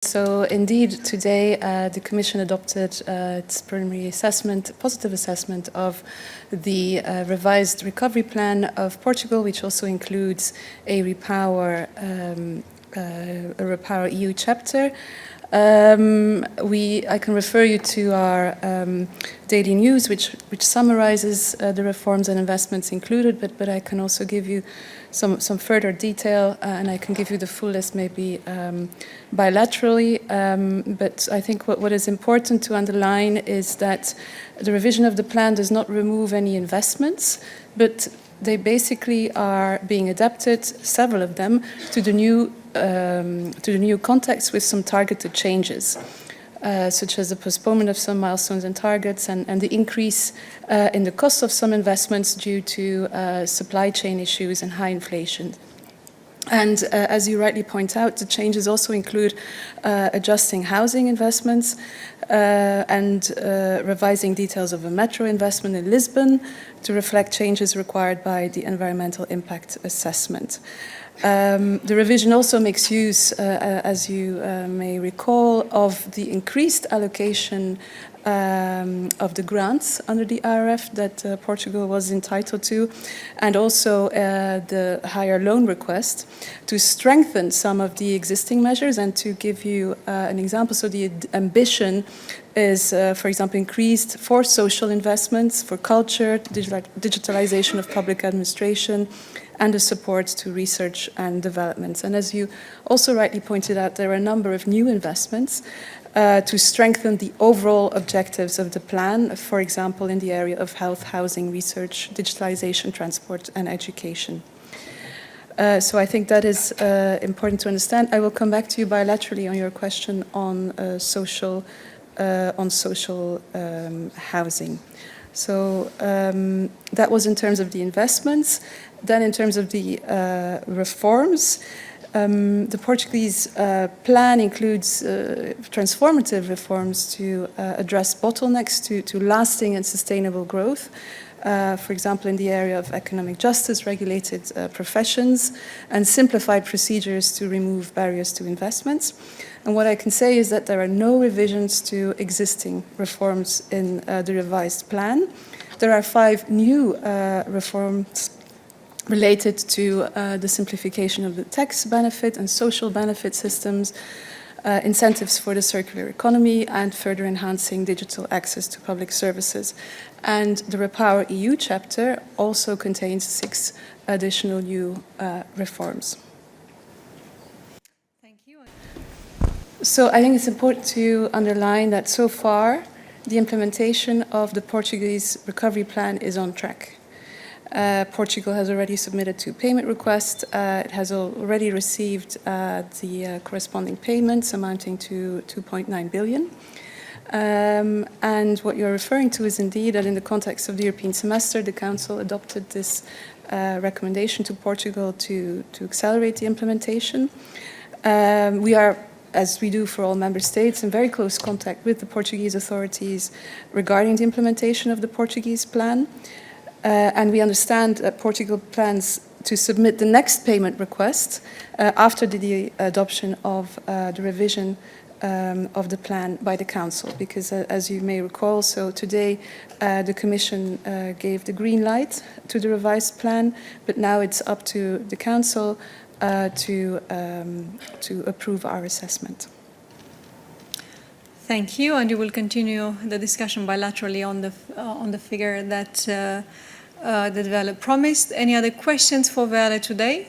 So indeed, today the Commission adopted its preliminary assessment, positive assessment of the revised recovery plan of Portugal, which also includes a REPowerEU chapter. I can refer you to our daily news, which summarizes the reforms and investments included, but I can also give you some further detail, and I can give you the full list maybe bilaterally. But I think what is important to underline is that the revision of the plan does not remove any investments, but they basically are being adapted, several of them, to the new context with some targeted changes, such as the postponement of some milestones and targets and the increase in the cost of some investments due to supply chain issues and high inflation. And as you rightly point out, the changes also include adjusting housing investments and revising details of a metro investment in Lisbon to reflect changes required by the environmental impact assessment. The revision also makes use, as you may recall, of the increased allocation of the grants under the RRF that Portugal was entitled to, and also the higher loan request to strengthen some of the existing measures. And to give you an example, so the ambition is, for example, increased for social investments, for culture, digitalization of public administration, and the support to research and development. And as you also rightly pointed out, there are a number of new investments to strengthen the overall objectives of the plan, for example, in the area of health, housing, research, digitalization, transport, and education. So I think that is important to understand. I will come back to you bilaterally on your question on social housing. So that was in terms of the investments. Then in terms of the reforms, the Portuguese plan includes transformative reforms to address bottlenecks to lasting and sustainable growth. For example, in the area of economic justice, regulated professions, and simplified procedures to remove barriers to investments. And what I can say is that there are no revisions to existing reforms in the revised plan. There are 5 new reforms related to the simplification of the tax benefit and social benefit systems, incentives for the circular economy, and further enhancing digital access to public services. And the REPowerEU chapter also contains 6 additional new reforms. Thank you. So I think it's important to underline that so far, the implementation of the Portuguese recovery plan is on track. Portugal has already submitted 2 payment requests. It has already received the corresponding payments amounting to 2.9 billion. And what you're referring to is indeed that in the context of the European semester, the Council adopted this recommendation to Portugal to accelerate the implementation. We are, as we do for all member states, in very close contact with the Portuguese authorities regarding the implementation of the Portuguese plan. And we understand that Portugal plans to submit the next payment request after the adoption of the revision of the plan by the Council, because as you may recall, so today the Commission gave the green light to the revised plan, but now it's up to the Council to approve our assessment. Thank you, and you will continue the discussion bilaterally on the figure that Violet promised. Any other questions for Violet today?